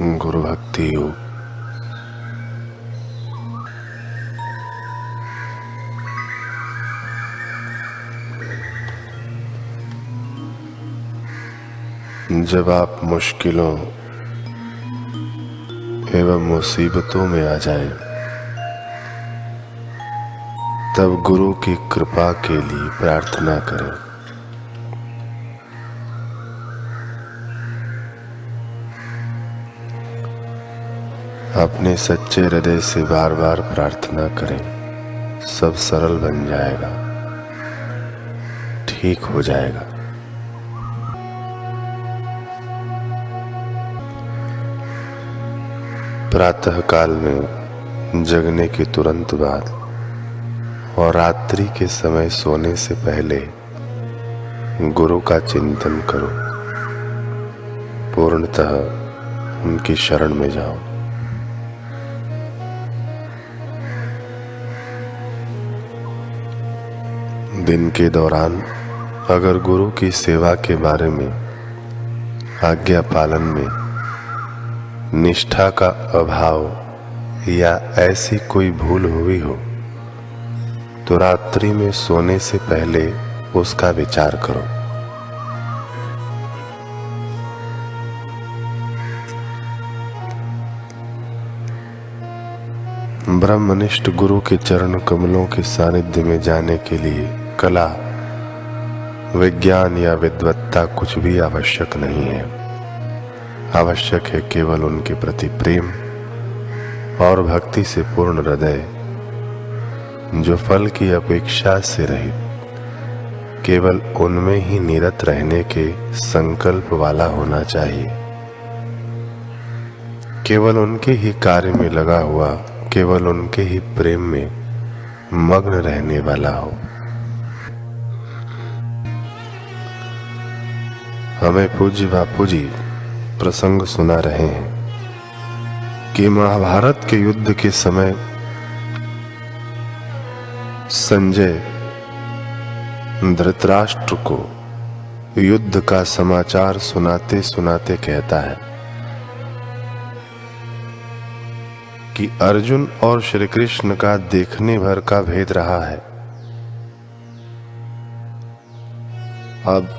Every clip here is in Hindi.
गुरु भक्ति योग। जब आप मुश्किलों एवं मुसीबतों में आ जाएं, तब गुरु की कृपा के लिए प्रार्थना करें। अपने सच्चे हृदय से बार बार प्रार्थना करें, सब सरल बन जाएगा, ठीक हो जाएगा। प्रातः काल में जगने के तुरंत बाद और रात्रि के समय सोने से पहले गुरु का चिंतन करो, पूर्णतः उनकी शरण में जाओ। दिन के दौरान अगर गुरु की सेवा के बारे में, आज्ञा पालन में निष्ठा का अभाव या ऐसी कोई भूल हुई हो तो रात्रि में सोने से पहले उसका विचार करो। ब्रह्मनिष्ठ गुरु के चरण कमलों के सानिध्य में जाने के लिए कला, विज्ञान या विद्वत्ता कुछ भी आवश्यक नहीं है। आवश्यक है केवल उनके प्रति प्रेम और भक्ति से पूर्ण हृदय, जो फल की अपेक्षा से रहित केवल उनमें ही निरत रहने के संकल्प वाला होना चाहिए। केवल उनके ही कार्य में लगा हुआ, केवल उनके ही प्रेम में मग्न रहने वाला हो। हमें पूज्य बापू जी प्रसंग सुना रहे हैं कि महाभारत के युद्ध के समय संजय धृतराष्ट्र को युद्ध का समाचार सुनाते सुनाते कहता है कि अर्जुन और श्री कृष्ण का देखने भर का भेद रहा है। अब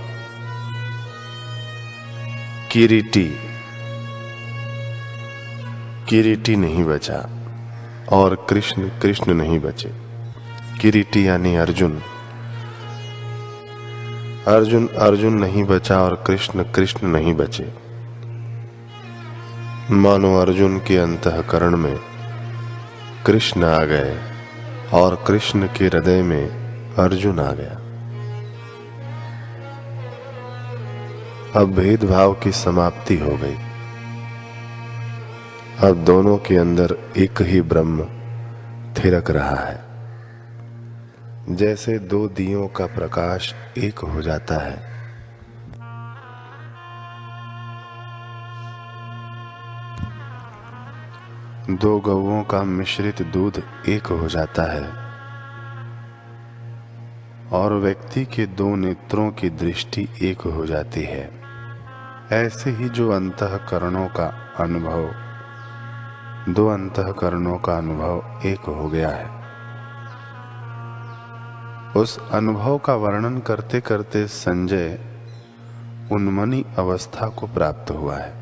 किरीटी नहीं बचा और कृष्ण नहीं बचे। किरीटी यानी अर्जुन नहीं बचा और कृष्ण नहीं बचे। मानो अर्जुन के अंतःकरण में कृष्ण आ गए और कृष्ण के हृदय में अर्जुन आ गया। अब भेदभाव की समाप्ति हो गई। अब दोनों के अंदर एक ही ब्रह्म थिरक रहा है। जैसे दो दियों का प्रकाश एक हो जाता है, दो गौओं का मिश्रित दूध एक हो जाता है और व्यक्ति के दो नेत्रों की दृष्टि एक हो जाती है। ऐसे ही दो अंतःकरणों का अनुभव एक हो गया है। उस अनुभव का वर्णन करते करते संजय उन्मनी अवस्था को प्राप्त हुआ है।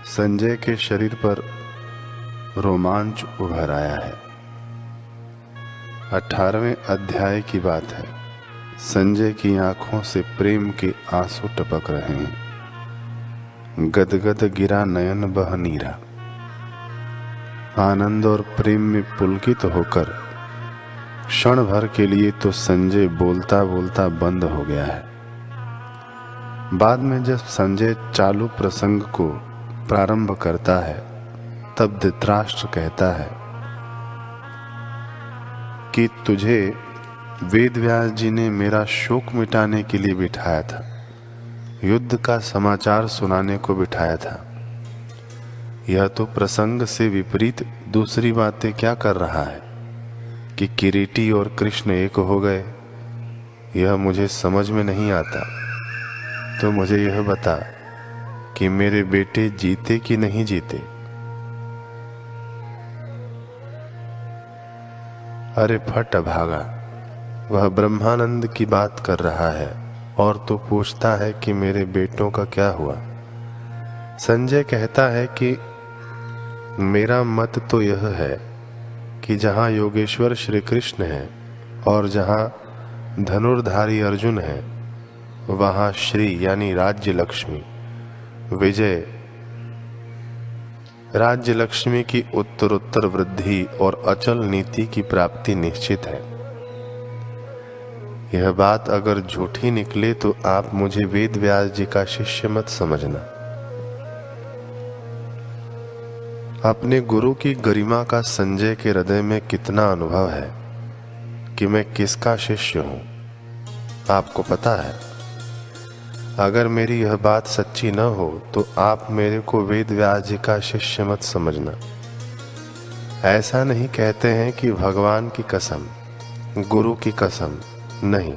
संजय के शरीर पर रोमांच उभर आया है। 18वें अध्याय की बात है। संजय की आंखों से प्रेम के आंसू टपक रहे हैं। गदगद गिरा नयन बह नीरा। आनंद और प्रेम में पुलकित होकर क्षण भर के लिए तो संजय बोलता बोलता बंद हो गया है। बाद में जब संजय चालू प्रसंग को प्रारंभ करता है, तब धृतराष्ट्र कहता है कि तुझे वेदव्यास जी ने मेरा शोक मिटाने के लिए बिठाया था, युद्ध का समाचार सुनाने को बिठाया था। यह तो प्रसंग से विपरीत दूसरी बातें क्या कर रहा है कि किरीटी और कृष्ण एक हो गए। यह मुझे समझ में नहीं आता। तो मुझे यह बता कि मेरे बेटे जीते कि नहीं जीते। अरे फट अभागा, वह ब्रह्मानंद की बात कर रहा है और तो पूछता है कि मेरे बेटों का क्या हुआ। संजय कहता है कि मेरा मत तो यह है कि जहाँ योगेश्वर श्री कृष्ण है और जहाँ धनुर्धारी अर्जुन है, वहाँ श्री यानी राज्य लक्ष्मी, विजय, राज्य लक्ष्मी की उत्तरोत्तर वृद्धि और अचल नीति की प्राप्ति निश्चित है। यह बात अगर झूठी निकले तो आप मुझे वेद व्यास जी का शिष्य मत समझना। अपने गुरु की गरिमा का संजय के हृदय में कितना अनुभव है कि मैं किसका शिष्य हूं, आपको पता है। अगर मेरी यह बात सच्ची न हो तो आप मेरे को वेद व्यास जी का शिष्य मत समझना। ऐसा नहीं कहते हैं कि भगवान की कसम, गुरु की कसम नहीं,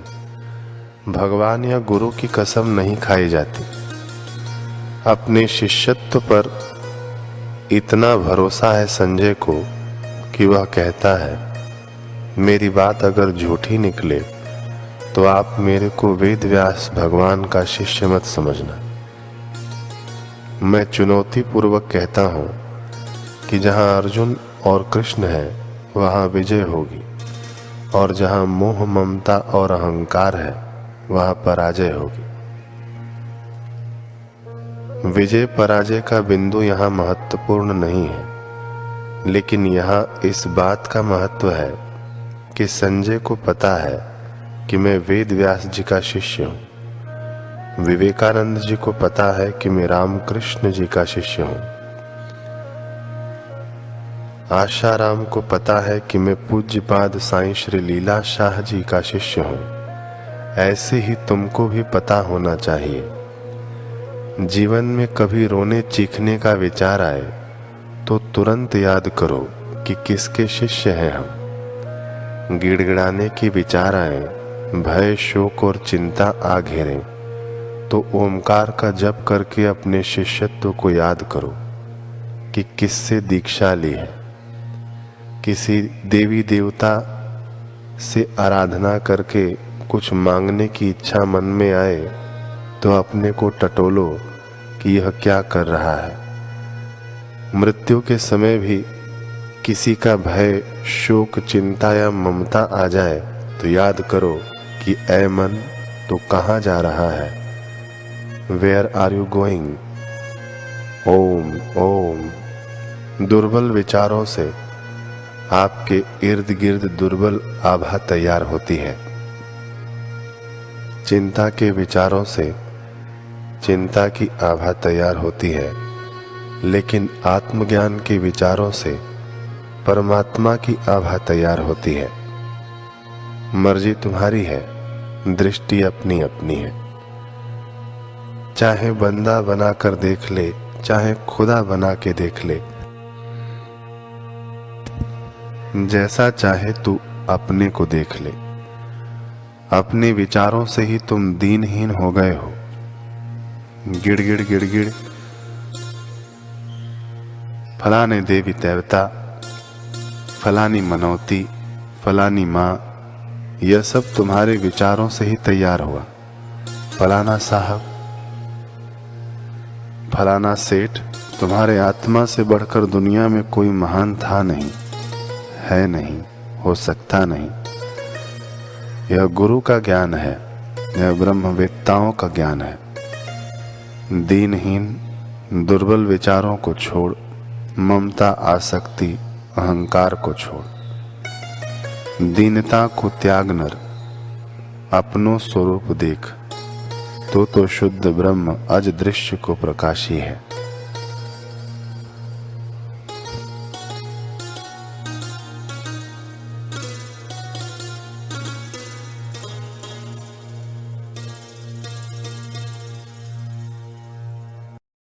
भगवान या गुरु की कसम नहीं खाई जाती। अपने शिष्यत्व पर इतना भरोसा है संजय को कि वह कहता है, मेरी बात अगर झूठी निकले तो आप मेरे को वेद व्यास भगवान का शिष्य मत समझना। मैं चुनौती पूर्वक कहता हूं कि जहां अर्जुन और कृष्ण है वहां विजय होगी, और जहां मोह ममता और अहंकार है वहां पराजय होगी। विजय पराजय का बिंदु यहाँ महत्वपूर्ण नहीं है, लेकिन यहाँ इस बात का महत्व है कि संजय को पता है कि मैं वेद व्यास जी का शिष्य हूँ। विवेकानंद जी को पता है कि मैं रामकृष्ण जी का शिष्य हूँ। आशाराम को पता है कि मैं पूज्यपाद साईं श्री लीला शाह जी का शिष्य हूँ। ऐसे ही तुमको भी पता होना चाहिए। जीवन में कभी रोने चीखने का विचार आए तो तुरंत याद करो कि किसके शिष्य हैं हम। गिड़गिड़ाने के विचार आए, भय शोक और चिंता आ घेरे तो ओमकार का जप करके अपने शिष्यत्व को याद करो कि किससे दीक्षा ली है। किसी देवी देवता से आराधना करके कुछ मांगने की इच्छा मन में आए तो अपने को टटोलो कि यह क्या कर रहा है। मृत्यु के समय भी किसी का भय शोक चिंता या ममता आ जाए तो याद करो कि ऐ मन तो कहाँ जा रहा है, where are you going. Om Om. दुर्बल विचारों से आपके इर्द गिर्द दुर्बल आभा तैयार होती है। चिंता के विचारों से चिंता की आभा तैयार होती है, लेकिन आत्मज्ञान के विचारों से परमात्मा की आभा तैयार होती है। मर्जी तुम्हारी है, दृष्टि अपनी अपनी है। चाहे बंदा बनाकर देख ले, चाहे खुदा बना के देख ले, जैसा चाहे तू अपने को देख ले। अपने विचारों से ही तुम दीनहीन हो गए हो। गिड़गिड़ गिड़गिड़, फलाने देवी देवता, फलानी मनौती, फलानी माँ, यह सब तुम्हारे विचारों से ही तैयार हुआ। फलाना साहब, फलाना सेठ, तुम्हारे आत्मा से बढ़कर दुनिया में कोई महान था नहीं, है नहीं, हो सकता नहीं। यह गुरु का ज्ञान है, यह ब्रह्मवेत्ताओं का ज्ञान है। दीनहीन दुर्बल विचारों को छोड़, ममता आसक्ति अहंकार को छोड़, दीनता को त्याग नर, अपनो स्वरूप देख, तो शुद्ध ब्रह्म अज दृश्य को प्रकाशी है।